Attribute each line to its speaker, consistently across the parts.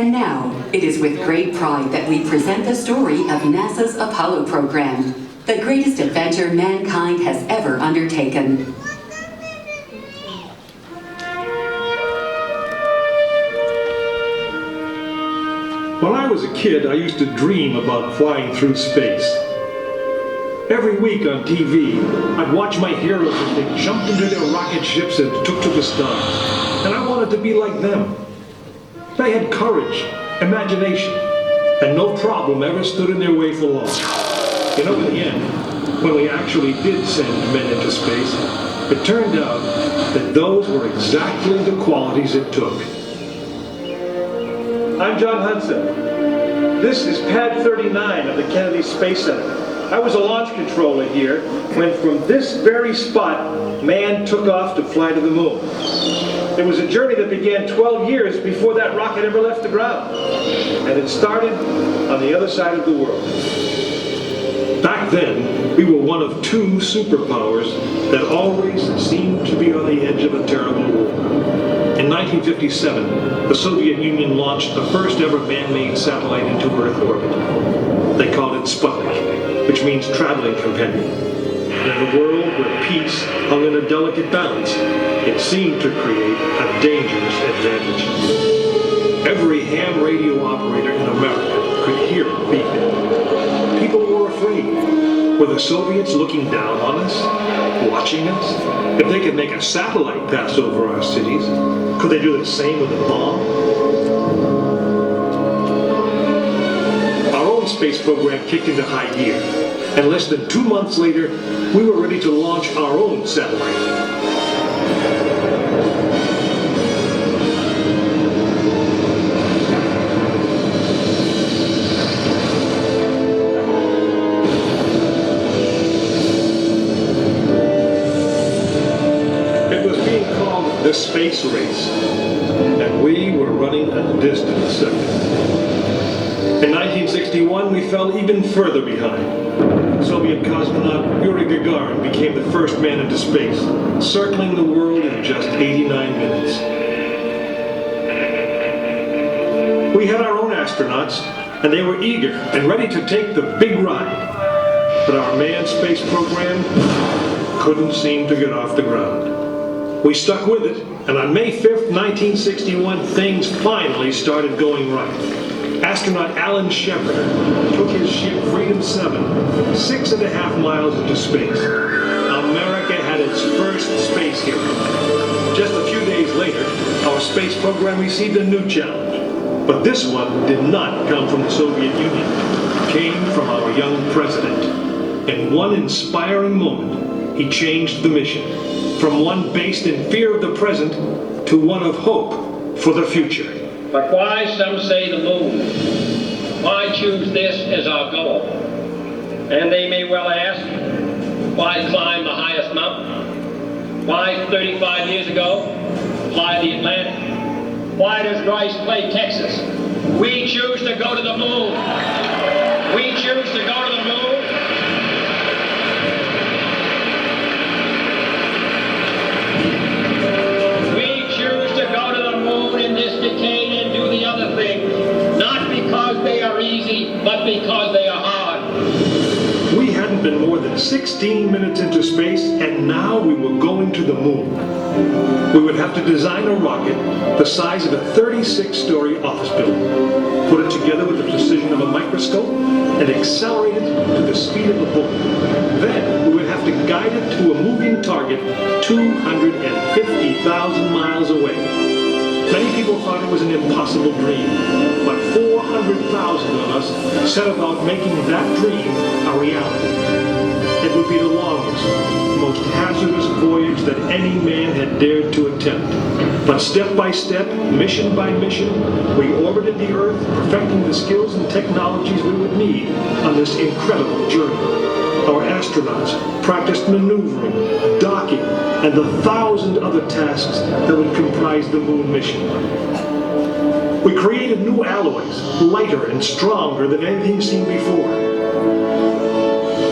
Speaker 1: And now, it is with great pride that we present the story of NASA's Apollo program, the greatest adventure mankind has ever undertaken.
Speaker 2: When I was a kid, I used to dream about flying through space. Every week on TV, I'd watch my heroes as they jumped into their rocket ships and took to the stars. And I wanted to be like them. They had courage, imagination, and no problem ever stood in their way for long. You know, in the end, when we actually did send men into space, it turned out that those were exactly the qualities it took. I'm John Hudson. This is Pad 39 of the Kennedy Space Center. I was a launch controller here when from this very spot, man took off to fly to the moon. It was a journey that began 12 years before that rocket ever left the ground. And it started on the other side of the world. Back then, we were one of two superpowers that always seemed to be on the edge of a terrible war. In 1957, the Soviet Union launched the first ever man-made satellite into Earth orbit. They called it Sputnik, which means traveling companion. And in a world where peace hung in a delicate balance, it seemed to create a dangerous advantage. Every ham radio operator in America could hear it beeping. People were afraid. Were the Soviets looking down on us? Watching us? If they could make a satellite pass over our cities, could they do the same with a bomb? Our own space program kicked into high gear, and less than 2 months later, we were ready to launch our own satellite. The space race, and we were running a distant second. In 1961, we fell even further behind. Soviet cosmonaut Yuri Gagarin became the first man into space, circling the world in just 89 minutes. We had our own astronauts, and they were eager and ready to take the big ride. But our manned space program couldn't seem to get off the ground. We stuck with it, and on May 5th, 1961, things finally started going right. Astronaut Alan Shepard took his ship Freedom 7 6.5 miles into space. America had its first space hero. Just a few days later, our space program received a new challenge. But this one did not come from the Soviet Union. It came from our young president. In one inspiring moment, he changed the mission. From one based in fear of the present to one of hope for the future.
Speaker 3: But why, some say, the moon? Why choose this as our goal? And they may well ask, why climb the highest mountain? Why 35 years ago fly the Atlantic? Why does Rice play Texas? We choose to go to the moon. We choose to go to the moon. And do the other things, not because they are easy, but because they are hard.
Speaker 2: We hadn't been more than 16 minutes into space, and now we were going to the moon. We would have to design a rocket the size of a 36-story office building, put it together with the precision of a microscope, and accelerate it to the speed of a bullet. Then we would have to guide it to a moving target 250,000 miles away. Many people thought it was an impossible dream, but 400,000 of us set about making that dream a reality. It would be the longest, most hazardous voyage that any man had dared to attempt. But step by step, mission by mission, we orbited the Earth, perfecting the skills and technologies we would need on this incredible journey. Our astronauts practiced maneuvering, docking, and the 1,000 other tasks that would comprise the moon mission. We created new alloys, lighter and stronger than anything seen before.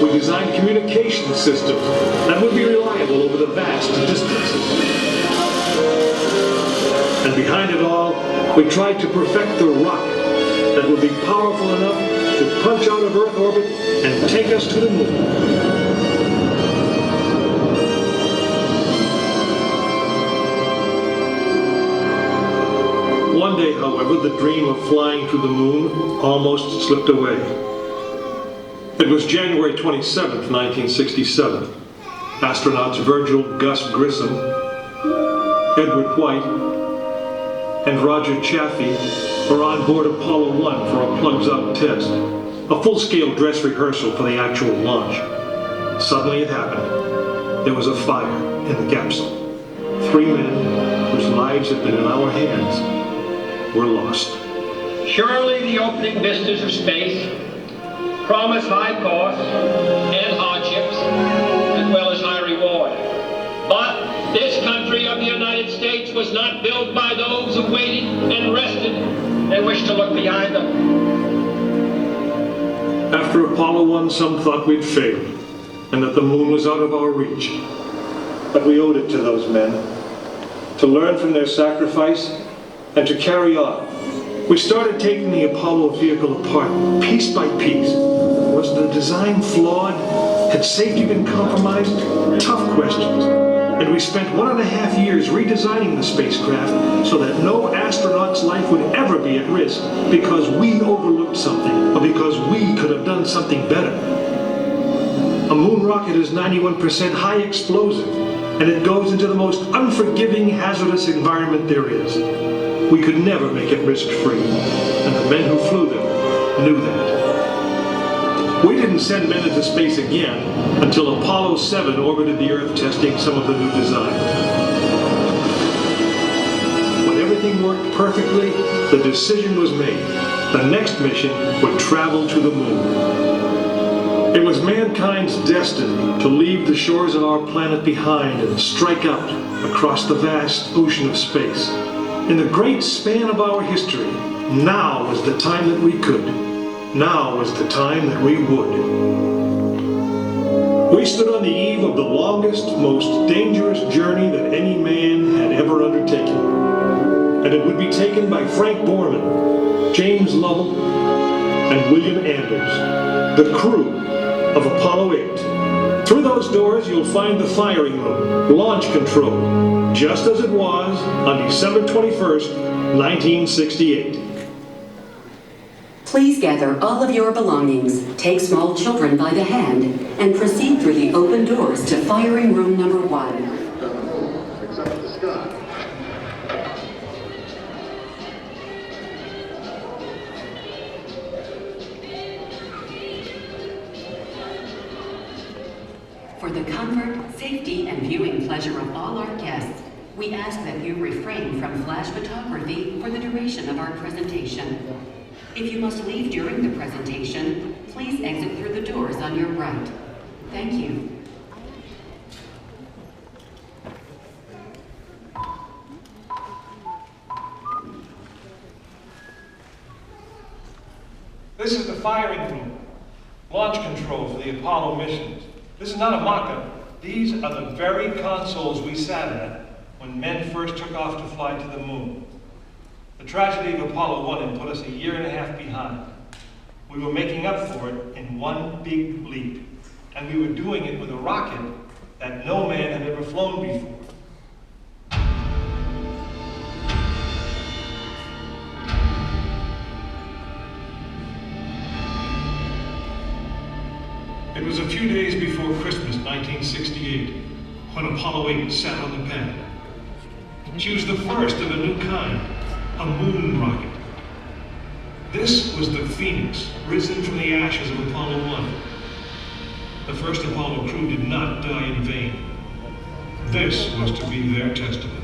Speaker 2: We designed communication systems that would be reliable over the vast distances. And behind it all, We tried to perfect the rocket that would be powerful enough to punch out of Earth orbit and take us to the moon. One day, however, the dream of flying to the moon almost slipped away. It was January 27th, 1967. Astronauts Virgil Gus Grissom, Edward White, and Roger Chaffee were on board Apollo 1 for a plugs-out test, a full-scale dress rehearsal for the actual launch. Suddenly it happened. There was a fire in the capsule. 3 men, whose lives had been in our hands, were lost.
Speaker 3: Surely the opening vistas of space promise high costs and hardships, as well as high reward. But this country of the United States was not built by those who waited and rested and wished to look behind them.
Speaker 2: After Apollo 1, some thought we'd failed and that the moon was out of our reach. But we owed it to those men to learn from their sacrifice and to carry on. We started taking the Apollo vehicle apart, piece by piece. Was the design flawed? Had safety been compromised? Tough questions. And we spent 1.5 years redesigning the spacecraft so that no astronaut's life would ever be at risk because we overlooked something, or because we could have done something better. A moon rocket is 91% high explosive, and it goes into the most unforgiving, hazardous environment there is. We could never make it risk-free, and the men who flew them knew that. We didn't send men into space again until Apollo 7 orbited the Earth testing some of the new designs. When everything worked perfectly, the decision was made. The next mission would travel to the moon. It was mankind's destiny to leave the shores of our planet behind and strike out across the vast ocean of space. In the great span of our history, now was the time that we could. Now was the time that we would. We stood on the eve of the longest, most dangerous journey that any man had ever undertaken. And it would be taken by Frank Borman, James Lovell, and William Anders, the crew of Apollo 8. Through those doors, you'll find the firing room, launch control, just as it was on December 21st, 1968.
Speaker 1: Please gather all of your belongings, take small children by the hand, and proceed through the open doors to firing room number 1.
Speaker 4: Except the sky.
Speaker 1: For the comfort, safety, and viewing pleasure of all our guests, we ask that you refrain from flash photography for the duration of our presentation. If you must leave during the presentation, please exit through the doors on your right. Thank you.
Speaker 2: This is the firing room, launch control for the Apollo missions. This is not a mock-up. These are the very consoles we sat at when men first took off to fly to the moon. The tragedy of Apollo 1 had put us 1.5 years behind. We were making up for it in one big leap, and we were doing it with a rocket that no man had ever flown before. It was a few days before Christmas, 1968, when Apollo 8 sat on the pad. She was the first of a new kind, a moon rocket. This was the Phoenix, risen from the ashes of Apollo 1. The first Apollo crew did not die in vain. This was to be their testament.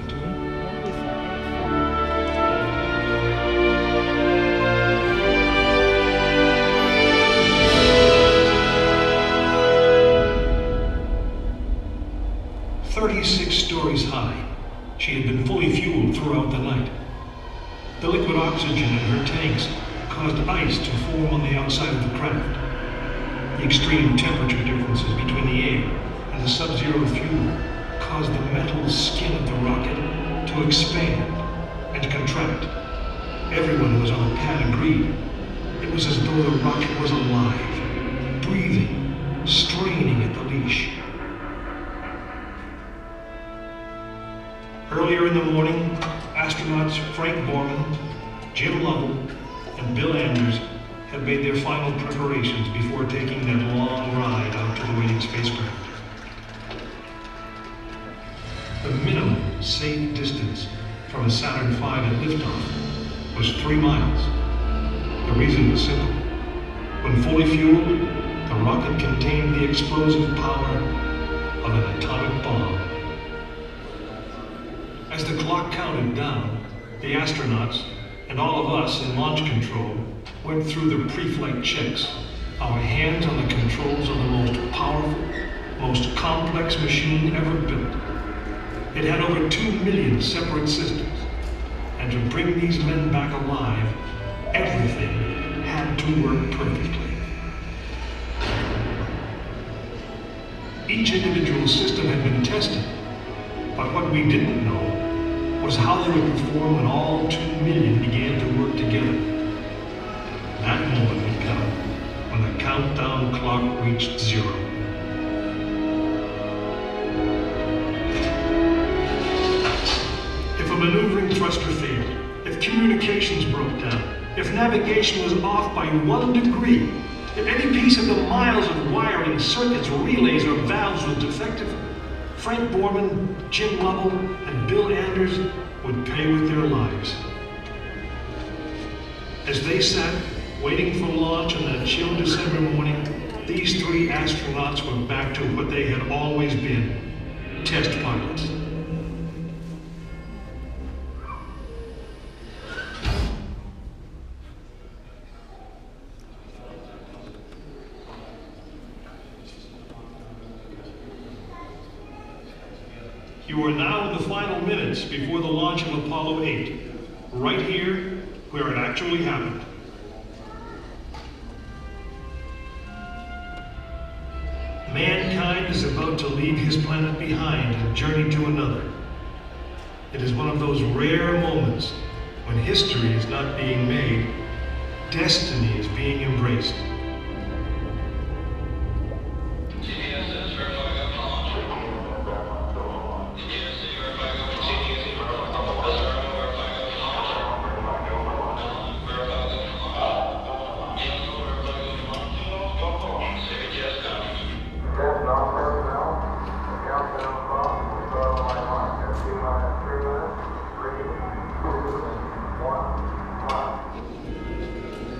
Speaker 2: Stories high, she had been fully fueled throughout the night. The liquid oxygen in her tanks caused ice to form on the outside of the craft. The extreme temperature differences between the air and the sub-zero fuel caused the metal skin of the rocket to expand and contract.
Speaker 5: Everyone who was on the pad agreed. It was as though the rocket was alive, breathing, straining at the leash. Earlier in the morning, astronauts Frank Borman, Jim Lovell, and Bill Anders had made their final preparations before taking that long ride out to the waiting spacecraft. The minimum safe distance from a Saturn V at liftoff was 3 miles. The reason was simple. When fully fueled, the rocket contained the explosive power of an atomic bomb. As the clock counted down, the astronauts and all of us in launch control went through the pre-flight checks, our hands on the controls of the most powerful, most complex machine ever built. It had over 2 million separate systems, and to bring these men back alive, everything had to work perfectly. Each individual system had been tested, but what we didn't know was how they would perform when all 2 million began to work together. That moment would come when the countdown clock reached 0. If a maneuvering thruster failed, if communications broke down, if navigation was off by 1 degree, if any piece of the miles of wiring, circuits, relays, or valves was defective, Frank Borman, Jim Lovell, and Bill Anders would pay with their lives. As they sat, waiting for launch on that chill December morning, these 3 astronauts were back to what they had always been, test pilots. You are now in the final minutes before the launch of Apollo 8, right here where it actually happened. Mankind is about to leave his planet behind and journey to another. It is one of those rare moments when history is not being made, destiny is being embraced.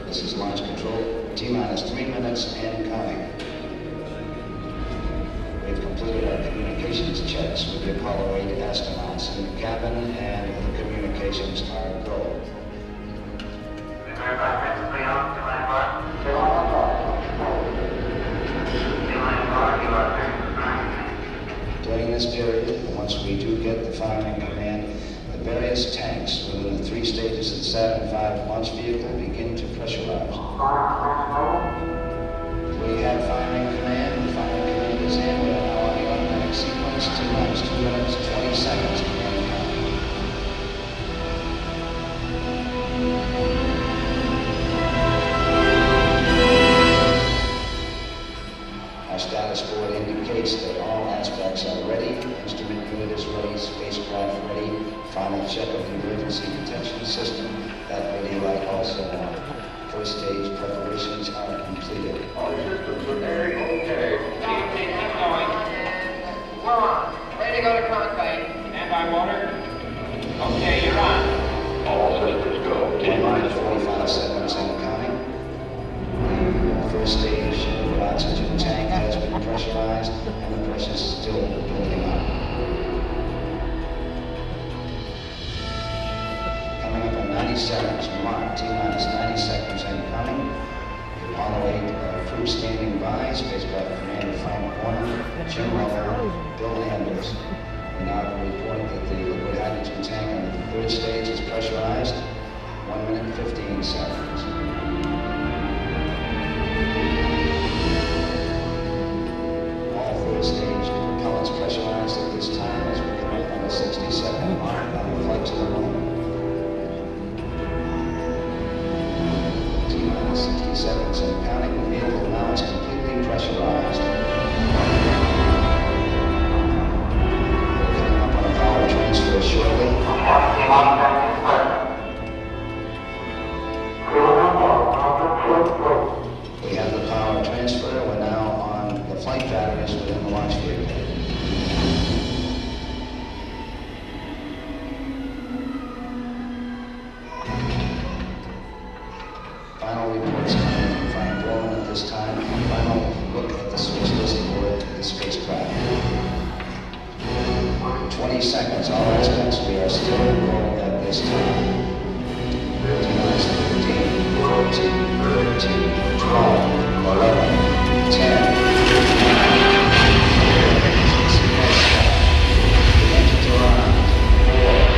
Speaker 6: This is launch control, T-minus 3 minutes and counting. We've completed our communications checks with the Apollo 8 astronauts in the cabin, and the communications are go. During this period, once we do get the firing command, the various tanks within the 3 stages of the Saturn V launch vehicle begin to pressurize. We have firing command. The firing command is in. We are now on the automatic sequence. T-minus 2 minutes, 20 seconds. And counting. Our status board indicates that all aspects are ready. Instrument unit is ready. Spacecraft ready. Final check of the emergency detection system. That ready light also on. First stage preparations are completed.
Speaker 3: All systems are very okay.
Speaker 7: Okay, I'm going. We're on. Ready to go to cockpit. Stand by water. Okay, you're on.
Speaker 3: All systems go.
Speaker 6: 1 minute 45 seconds and counting. The first stage of the oxygen tank has been pressurized, and the pressure is still building up. Coming up in 90 seconds, mark T-minus 90 seconds and counting. The Apollo 8 crew standing by, spacecraft commander Frank Borman, Jim Lovell, Bill Anders. We now report that the liquid hydrogen tank on the 3rd stage is pressurized. 1 minute 15 seconds. All 3rd stage propellants pressurized at this time as we come up on the 60-second mark on the flight to the moon. 60 seconds and counting. The vehicle now is completely pressurized. We're coming up on a power transfer shortly. We have the power transfer. We're now on the flight batteries within the launch vehicle. Final reports coming from Frank Borman at this time. Final look at the switches aboard the spacecraft. 20 seconds, all aspects. We are still rolling at this time. 15, 14, 13, 12, 11, 10. The engines are on. 4.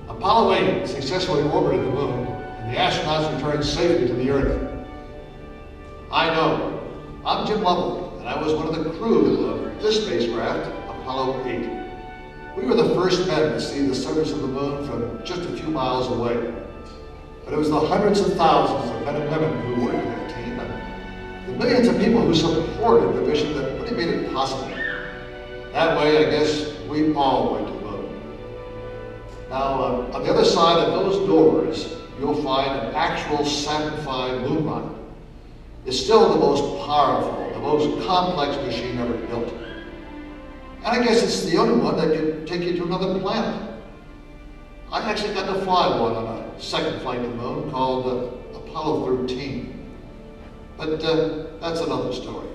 Speaker 8: Apollo 8 successfully orbited the moon, and the astronauts returned safely to the Earth. I know. I'm Jim Lovell, and I was one of the crew of this spacecraft, Apollo 8. We were the first men to see the surface of the moon from just a few miles away. But it was the hundreds of thousands of men and women who worked in that team, and the millions of people who supported the mission that really made it possible. That way, I guess, we all went to the moon. Now, on the other side of those doors, you'll find an actual Saturn V moon rocket. It's still the most powerful, the most complex machine ever built. And I guess it's the only one that can take you to another planet. I actually got to fly one on a second flight to the moon called Apollo 13. But that's another story.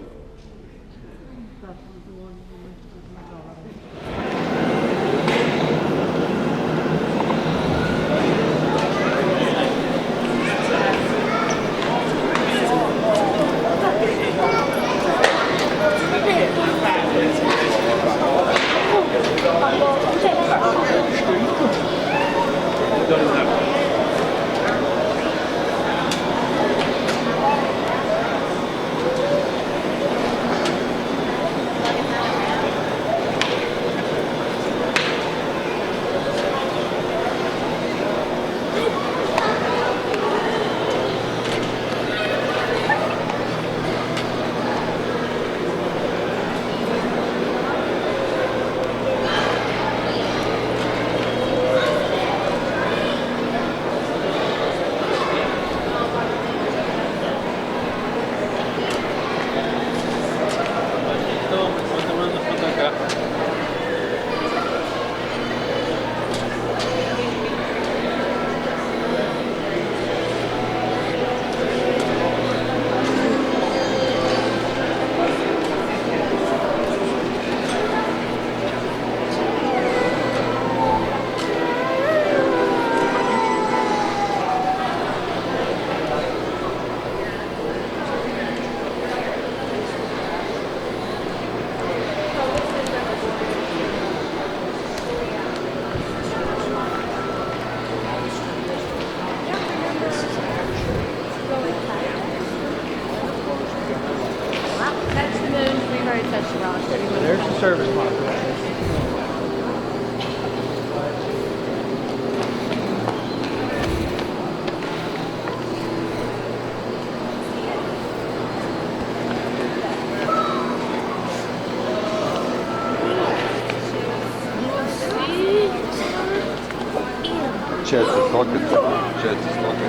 Speaker 9: Получается, сколько? Получается, сколько?